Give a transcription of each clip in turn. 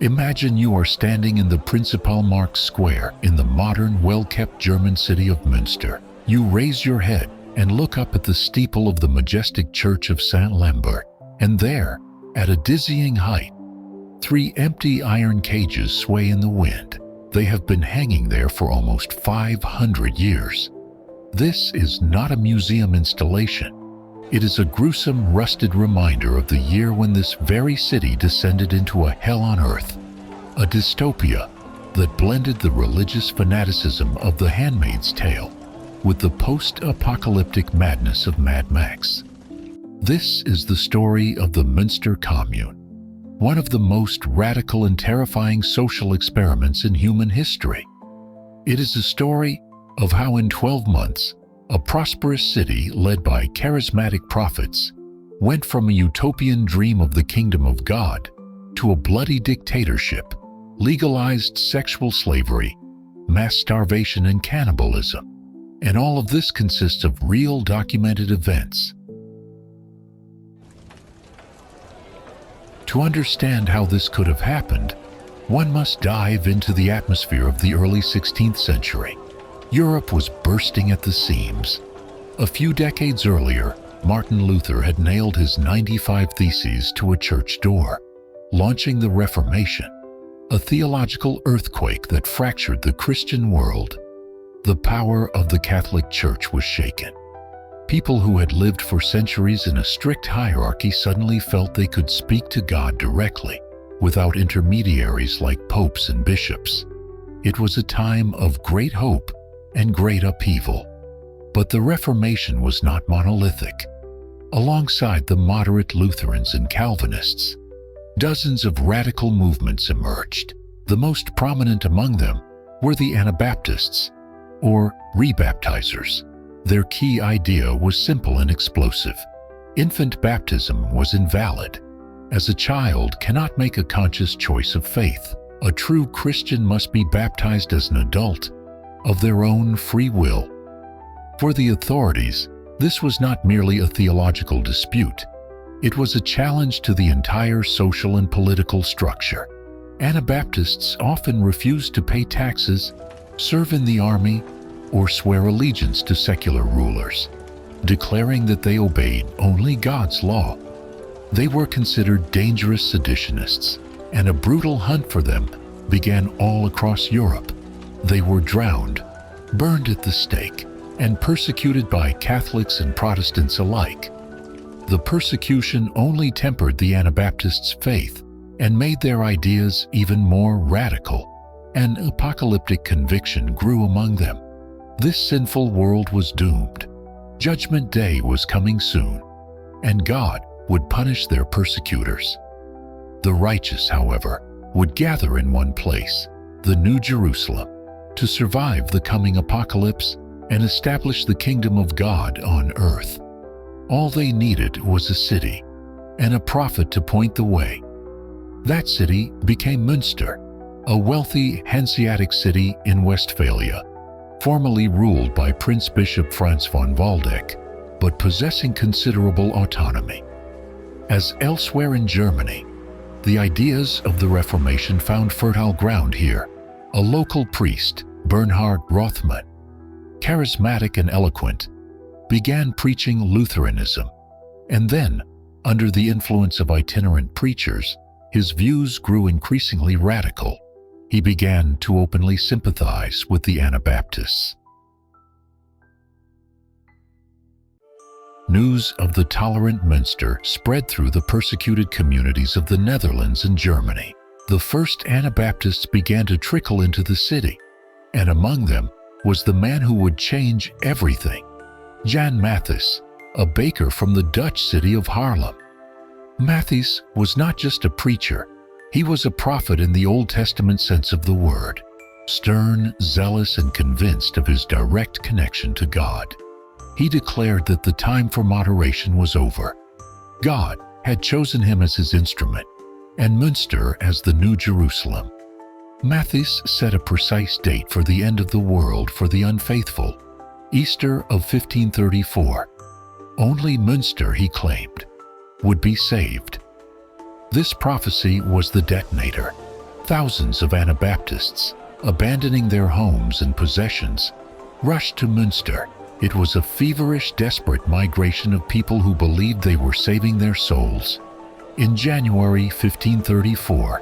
Imagine you are standing in the Prinzipalmarkt Square in the modern, well-kept German city of Münster. You raise your head and look up at the steeple of the majestic church of St. Lambert, and there, at a dizzying height, 3 empty iron cages sway in the wind. They have been hanging there for almost 500 years. This is not a museum installation. It is a gruesome, rusted reminder of the year when this very city descended into a hell on earth, a dystopia that blended the religious fanaticism of The Handmaid's Tale with the post-apocalyptic madness of Mad Max. This is the story of the Münster Commune, one of the most radical and terrifying social experiments in human history. It is a story of how in 12 months, a prosperous city led by charismatic prophets went from a utopian dream of the kingdom of God to a bloody dictatorship, legalized sexual slavery, mass starvation, and cannibalism. And all of this consists of real documented events. To understand how this could have happened, one must dive into the atmosphere of the early 16th century. Europe was bursting at the seams. A few decades earlier, Martin Luther had nailed his 95 Theses to a church door, launching the Reformation, a theological earthquake that fractured the Christian world. The power of the Catholic Church was shaken. People who had lived for centuries in a strict hierarchy suddenly felt they could speak to God directly, without intermediaries like popes and bishops. It was a time of great hope and great upheaval. But the Reformation was not monolithic. Alongside the moderate Lutherans and Calvinists, dozens of radical movements emerged. The most prominent among them were the Anabaptists, or rebaptizers. Their key idea was simple and explosive. Infant baptism was invalid, as a child cannot make a conscious choice of faith. A true Christian must be baptized as an adult, of their own free will. For the authorities, this was not merely a theological dispute. It was a challenge to the entire social and political structure. Anabaptists often refused to pay taxes, serve in the army, or swear allegiance to secular rulers, declaring that they obeyed only God's law. They were considered dangerous seditionists, and a brutal hunt for them began all across Europe. They were drowned, burned at the stake, and persecuted by Catholics and Protestants alike. The persecution only tempered the Anabaptists' faith and made their ideas even more radical. An apocalyptic conviction grew among them. This sinful world was doomed. Judgment Day was coming soon, and God would punish their persecutors. The righteous, however, would gather in one place, the New Jerusalem, to survive the coming apocalypse and establish the kingdom of God on earth. All they needed was a city and a prophet to point the way. That city became Münster, a wealthy Hanseatic city in Westphalia, formerly ruled by Prince Bishop Franz von Waldeck, but possessing considerable autonomy. As elsewhere in Germany, the ideas of the Reformation found fertile ground here. A local priest, Bernhard Rothmann, charismatic and eloquent, began preaching Lutheranism, and then, under the influence of itinerant preachers, his views grew increasingly radical. He began to openly sympathize with the Anabaptists. News of the tolerant Münster spread through the persecuted communities of the Netherlands and Germany. The first Anabaptists began to trickle into the city, and among them was the man who would change everything, Jan Mathis, a baker from the Dutch city of Haarlem. Mathis was not just a preacher, he was a prophet in the Old Testament sense of the word, stern, zealous, and convinced of his direct connection to God. He declared that the time for moderation was over. God had chosen him as his instrument, and Münster as the New Jerusalem. Mathis set a precise date for the end of the world for the unfaithful, Easter of 1534. Only Münster, he claimed, would be saved. This prophecy was the detonator. Thousands of Anabaptists, abandoning their homes and possessions, rushed to Münster. It was a feverish, desperate migration of people who believed they were saving their souls. In January 1534,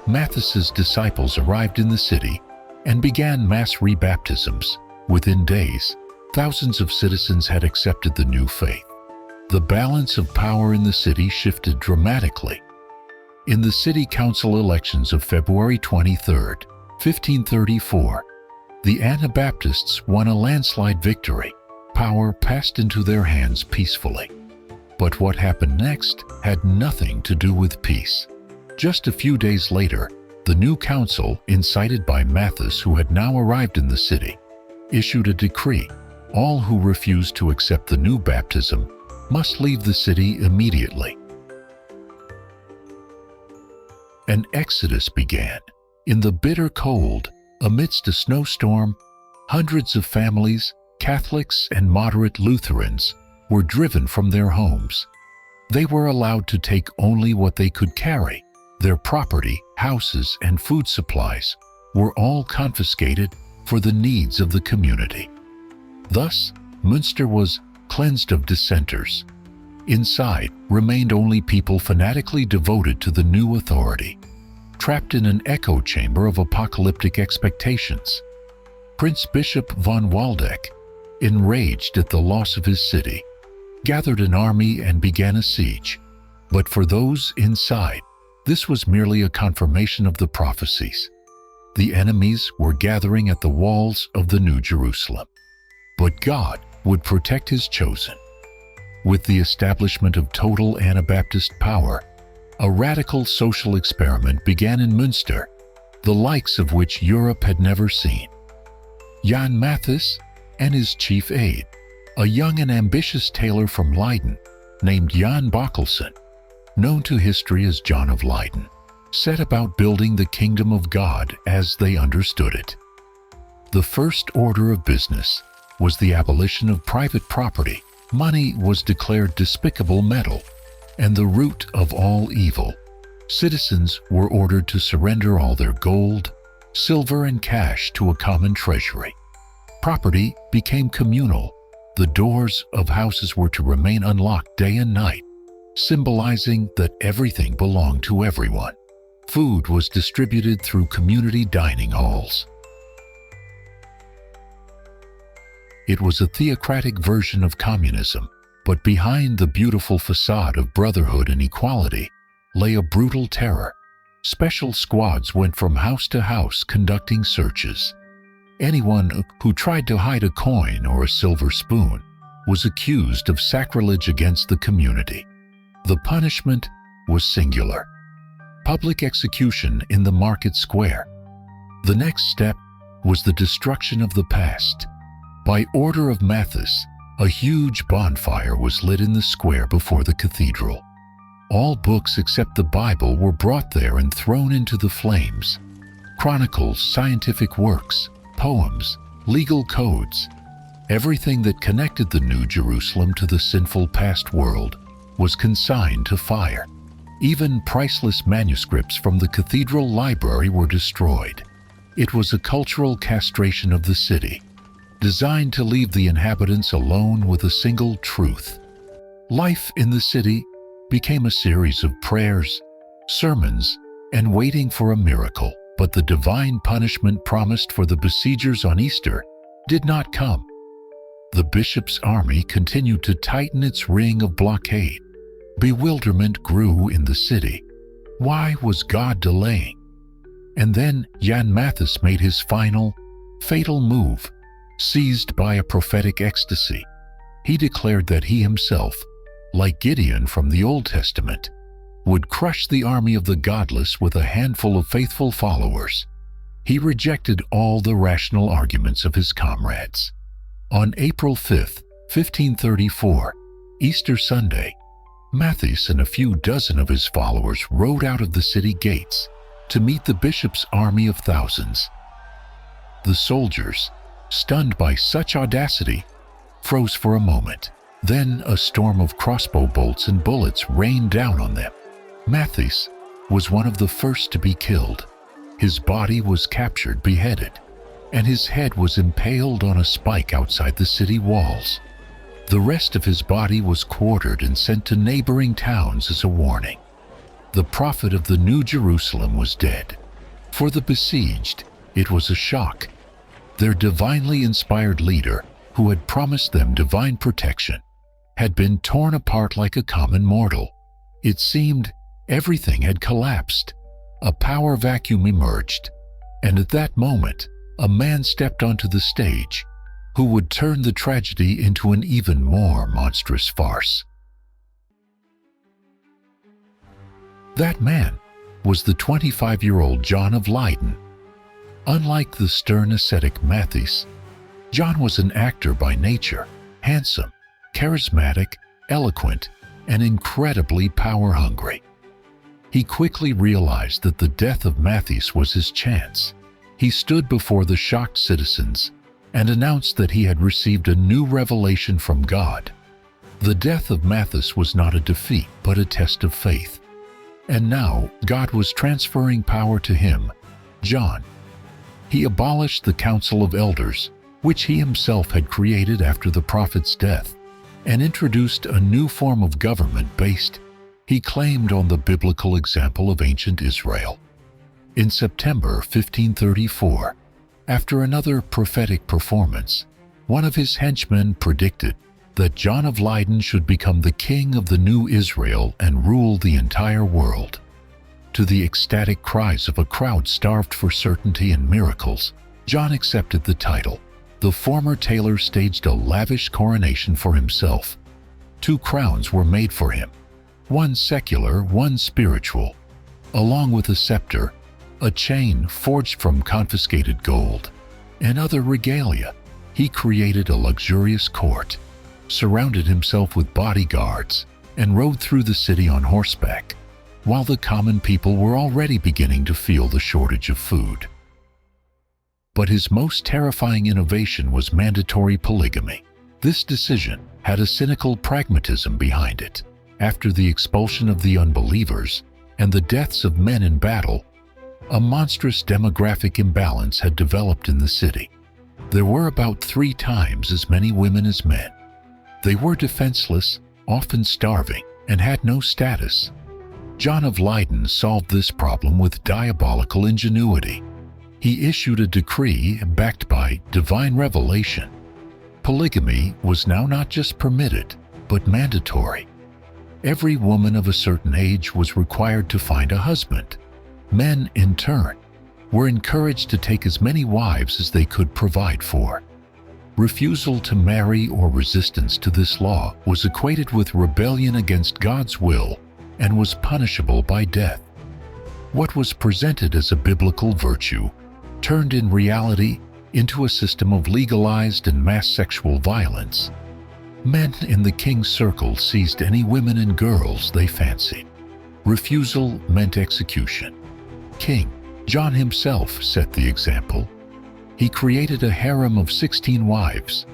Matthis's disciples arrived in the city and began mass rebaptisms. Within days, thousands of citizens had accepted the new faith. The balance of power in the city shifted dramatically. In the city council elections of February 23, 1534, the Anabaptists won a landslide victory. Power passed into their hands peacefully. But what happened next had nothing to do with peace. Just a few days later, the new council, incited by Matthes, who had now arrived in the city, issued a decree. All who refused to accept the new baptism must leave the city immediately. An exodus began. In the bitter cold, amidst a snowstorm, hundreds of families, Catholics and moderate Lutherans, were driven from their homes. They were allowed to take only what they could carry. Their property, houses, and food supplies were all confiscated for the needs of the community. Thus, Münster was cleansed of dissenters. Inside remained only people fanatically devoted to the new authority, trapped in an echo chamber of apocalyptic expectations. Prince Bishop von Waldeck, enraged at the loss of his city, gathered an army and began a siege. But for those inside, this was merely a confirmation of the prophecies. The enemies were gathering at the walls of the New Jerusalem. But God would protect His chosen. With the establishment of total Anabaptist power, a radical social experiment began in Münster, the likes of which Europe had never seen. Jan Matthes and his chief aide, a young and ambitious tailor from Leiden named Jan Bockelson, known to history as John of Leiden, set about building the kingdom of God as they understood it. The first order of business was the abolition of private property. Money was declared despicable metal and the root of all evil. Citizens were ordered to surrender all their gold, silver, and cash to a common treasury. Property became communal. The doors of houses were to remain unlocked day and night, symbolizing that everything belonged to everyone. Food was distributed through community dining halls. It was a theocratic version of communism, but behind the beautiful facade of brotherhood and equality lay a brutal terror. Special squads went from house to house conducting searches. Anyone who tried to hide a coin or a silver spoon was accused of sacrilege against the community. The punishment was singular: public execution in the market square. The next step was the destruction of the past. By order of Matthes, a huge bonfire was lit in the square before the cathedral. All books except the Bible were brought there and thrown into the flames. Chronicles, scientific works, poems, legal codes, everything that connected the New Jerusalem to the sinful past world was consigned to fire. Even priceless manuscripts from the cathedral library were destroyed. It was a cultural castration of the city, designed to leave the inhabitants alone with a single truth. Life in the city became a series of prayers, sermons, and waiting for a miracle. But the divine punishment promised for the besiegers on Easter did not come. The bishop's army continued to tighten its ring of blockade. Bewilderment grew in the city. Why was God delaying? And then Jan Matthes made his final, fatal move. Seized by a prophetic ecstasy, he declared that he himself, like Gideon from the Old Testament, would crush the army of the godless with a handful of faithful followers. He rejected all the rational arguments of his comrades. On April 5, 1534, Easter Sunday, Matthes and a few dozen of his followers rode out of the city gates to meet the bishop's army of thousands. The soldiers, stunned by such audacity, froze for a moment. Then a storm of crossbow bolts and bullets rained down on them. Matthes was one of the first to be killed. His body was captured, beheaded, and his head was impaled on a spike outside the city walls. The rest of his body was quartered and sent to neighboring towns as a warning. The prophet of the New Jerusalem was dead. For the besieged, it was a shock. Their divinely inspired leader, who had promised them divine protection, had been torn apart like a common mortal. It seemed everything had collapsed. A power vacuum emerged, and at that moment, a man stepped onto the stage who would turn the tragedy into an even more monstrous farce. That man was the 25-year-old John of Leyden. Unlike the stern ascetic Matthias, John was an actor by nature, handsome, charismatic, eloquent, and incredibly power-hungry. He quickly realized that the death of Matthias was his chance. He stood before the shocked citizens and announced that he had received a new revelation from God. The death of Matthias was not a defeat, but a test of faith. And now God was transferring power to him, John. He abolished the Council of Elders, which he himself had created after the prophet's death, and introduced a new form of government based, he claimed, on the biblical example of ancient Israel. In September 1534, after another prophetic performance, one of his henchmen predicted that John of Leyden should become the king of the new Israel and rule the entire world. To the ecstatic cries of a crowd starved for certainty and miracles, John accepted the title. The former tailor staged a lavish coronation for himself. 2 crowns were made for him, one secular, one spiritual, along with a scepter, a chain forged from confiscated gold, and other regalia. He created a luxurious court, surrounded himself with bodyguards, and rode through the city on horseback, while the common people were already beginning to feel the shortage of food. But his most terrifying innovation was mandatory polygamy. This decision had a cynical pragmatism behind it. After the expulsion of the unbelievers and the deaths of men in battle, a monstrous demographic imbalance had developed in the city. There were about 3 times as many women as men. They were defenseless, often starving, and had no status. John of Leyden solved this problem with diabolical ingenuity. He issued a decree backed by divine revelation. Polygamy was now not just permitted, but mandatory. Every woman of a certain age was required to find a husband. Men, in turn, were encouraged to take as many wives as they could provide for. Refusal to marry or resistance to this law was equated with rebellion against God's will and was punishable by death. What was presented as a biblical virtue turned in reality into a system of legalized and mass sexual violence. Men in the king's circle seized any women and girls they fancied. Refusal meant execution. King John himself set the example. He created a harem of 16 wives.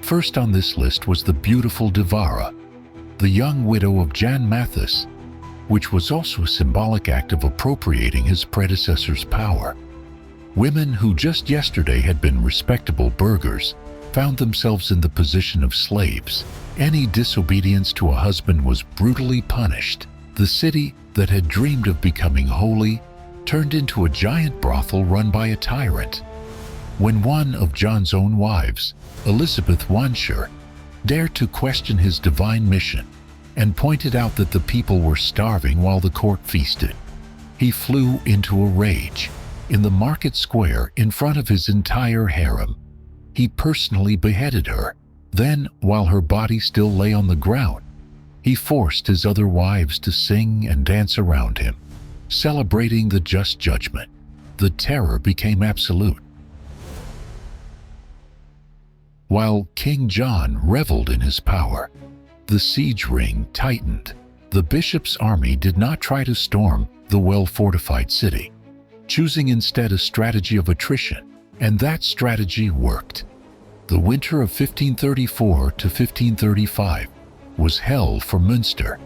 First on this list was the beautiful Devara, the young widow of Jan Matthias, which was also a symbolic act of appropriating his predecessor's power. Women who just yesterday had been respectable burghers found themselves in the position of slaves. Any disobedience to a husband was brutally punished. The city that had dreamed of becoming holy turned into a giant brothel run by a tyrant. When one of John's own wives, Elizabeth Wanshire, dared to question his divine mission and pointed out that the people were starving while the court feasted, he flew into a rage. In the market square in front of his entire harem, he personally beheaded her. Then, while her body still lay on the ground, he forced his other wives to sing and dance around him, celebrating the just judgment. The terror became absolute. While King John reveled in his power, the siege ring tightened. The bishop's army did not try to storm the well-fortified city, choosing instead a strategy of attrition, and that strategy worked. The winter of 1534 to 1535 was hell for Münster.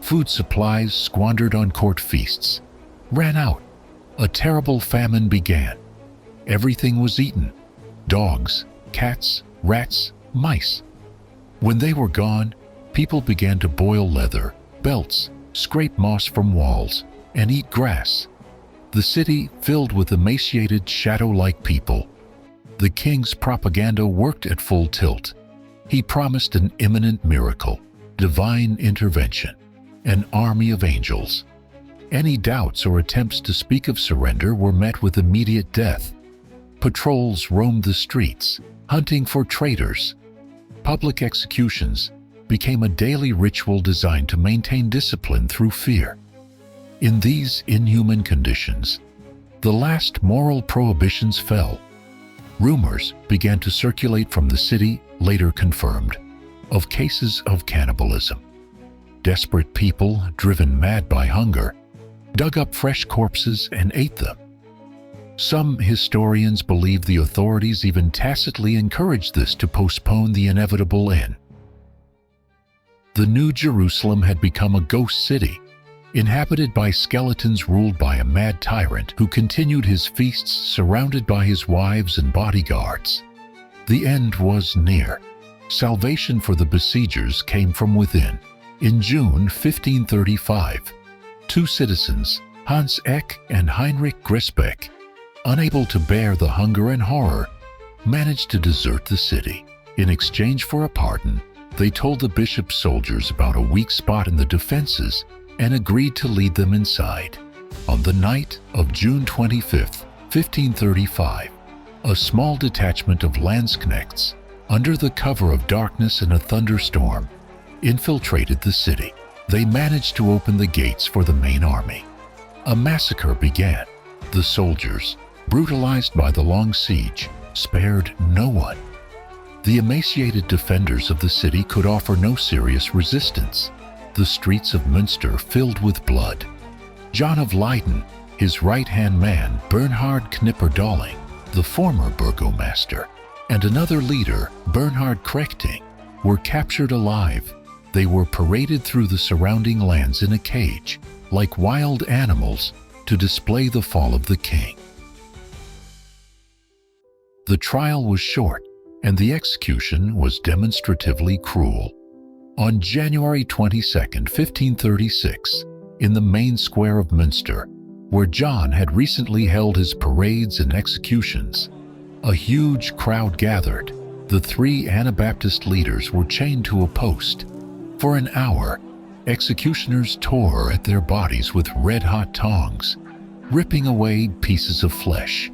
Food supplies, squandered on court feasts, ran out. A terrible famine began. Everything was eaten: dogs, cats, rats, mice. When they were gone, people began to boil leather, belts, scrape moss from walls, and eat grass. The city filled with emaciated, shadow-like people. The king's propaganda worked at full tilt. He promised an imminent miracle, divine intervention, an army of angels. Any doubts or attempts to speak of surrender were met with immediate death. Patrols roamed the streets, hunting for traitors. Public executions became a daily ritual designed to maintain discipline through fear. In these inhuman conditions, the last moral prohibitions fell. Rumors began to circulate from the city, later confirmed, of cases of cannibalism. Desperate people, driven mad by hunger, dug up fresh corpses and ate them. Some historians believe the authorities even tacitly encouraged this to postpone the inevitable end. The New Jerusalem had become a ghost city, inhabited by skeletons ruled by a mad tyrant who continued his feasts surrounded by his wives and bodyguards. The end was near. Salvation for the besiegers came from within. In June 1535, two citizens, Hans Eck and Heinrich Grisbeck, unable to bear the hunger and horror, managed to desert the city. In exchange for a pardon, they told the bishop's soldiers about a weak spot in the defenses and agreed to lead them inside. On the night of June 25, 1535, a small detachment of landsknechts, under the cover of darkness and a thunderstorm, infiltrated the city. They managed to open the gates for the main army. A massacre began. The soldiers, brutalized by the long siege, spared no one. The emaciated defenders of the city could offer no serious resistance. The streets of Münster filled with blood. John of Leyden, his right-hand man Bernhard Knipperdolling, the former burgomaster, and another leader, Bernhard Krechting, were captured alive. They were paraded through the surrounding lands in a cage, like wild animals, to display the fall of the king. The trial was short, and the execution was demonstratively cruel. On January 22, 1536, in the main square of Münster, where John had recently held his parades and executions, a huge crowd gathered. The three Anabaptist leaders were chained to a post. For an hour, executioners tore at their bodies with red-hot tongs, ripping away pieces of flesh.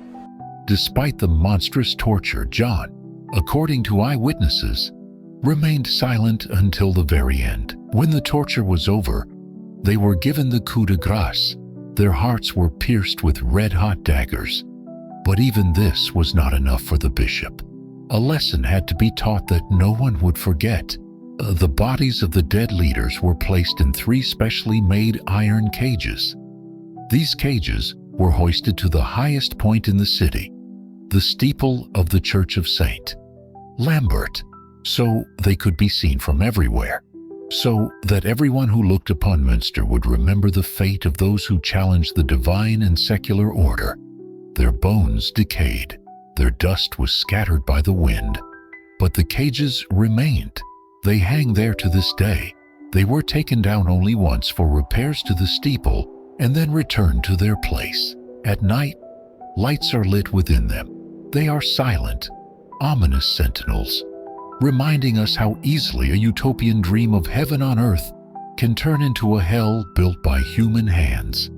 Despite the monstrous torture, John, according to eyewitnesses, remained silent until the very end. When the torture was over, they were given the coup de grace. Their hearts were pierced with red-hot daggers. But even this was not enough for the bishop. A lesson had to be taught that no one would forget. The bodies of the dead leaders were placed in 3 specially made iron cages. These cages were hoisted to the highest point in the city, the steeple of the Church of St. Lambert, so they could be seen from everywhere, so that everyone who looked upon Münster would remember the fate of those who challenged the divine and secular order. Their bones decayed, their dust was scattered by the wind, but the cages remained. They hang there to this day. They were taken down only once for repairs to the steeple and then returned to their place. At night, lights are lit within them. They are silent, ominous sentinels, reminding us how easily a utopian dream of heaven on earth can turn into a hell built by human hands.